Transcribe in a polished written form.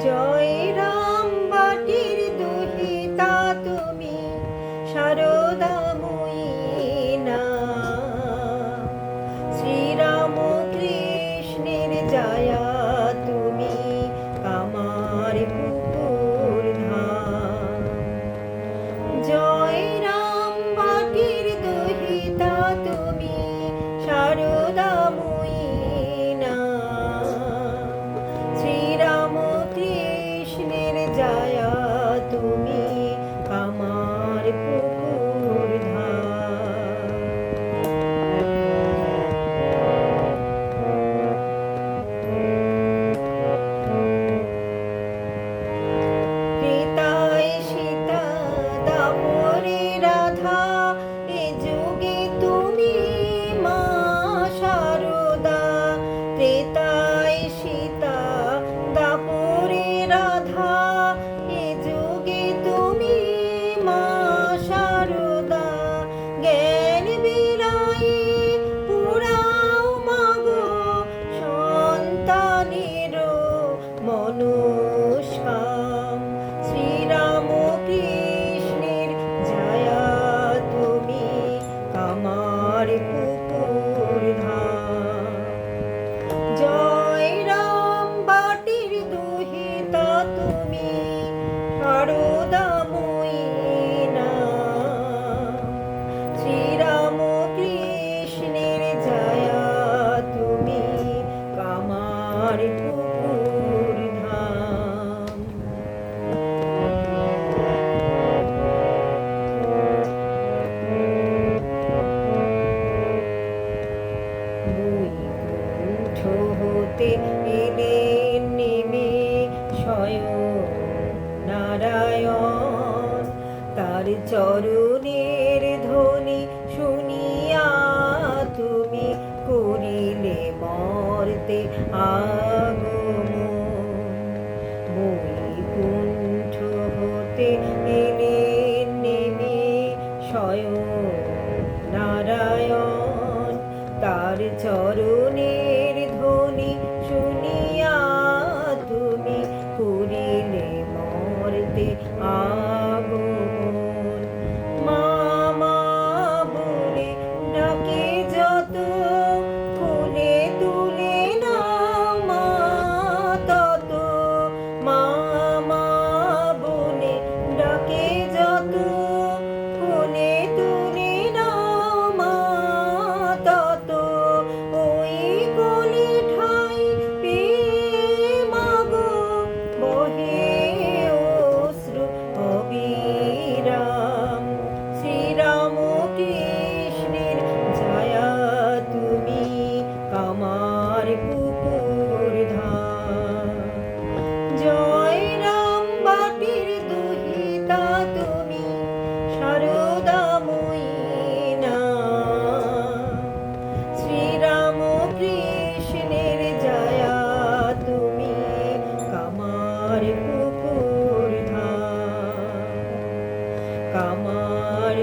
জয় রাম বাটির দুহিতা তুমি শারদাময়ী না। শ্রীরাম কৃষ্ণের জায়া তুমি আমার পুকুর ধাম। জয় রাম বাটির দুহিতা তুমি শারদাময়ী না। শ্রীরাম কৃষ্ণের জায়া তুমি আমার পুকুর ধাম। ত্রেতায় সীতা দাপরে রাধা এ যুগে তুমি মা শারদা। ত্রেতায় সীতা দাপরে রাধা এ যুগে তুমি মা শারদা। জ্ঞান বিলায়ে পুরাও মাগো সন্তানের মনোস্কাম। শ্রীরাম কৃষ্ণের জায়া তুমি আমার পুকুর ধাম। জয় রাম বাটির দুহিতা তুমি শারদাময়ী না। শ্রীরাম কৃষ্ণের জায়া তুমি আমার পুকুর ধাম। বৈকুণ্ঠ হতে এলেন নেমে স্বয়ং নারায়ণ। তার চরণের ধ্বনি শুনিয়া তুমি করিলে মর্তে আগমন। বৈকুণ্ঠ হতে এলেন নেমে স্বয়ং নারায়ণ। তার চরণের ধ্বনি শুনিয়া তুমি করিলে মর্তে আগমন। মা মা বলে ডাকে যত কোলে তুলে নাও মা তত। মা মা বলে ডাকে যত কোলে তুলে নাও মা তত। ওই কোলে ঠাই পেয়ে মাগো বহে অশ্রু অবিরাম। শ্রীরাম কৃষ্ণের জায়া তুমি আমার পুকুর ধাম। জয় রাম বাটির দুহিতা তুমি শারদাময়ী না। শ্রীরাম কৃষ্ণের জায়া তুমি আমার পুকুর ধাম। আমার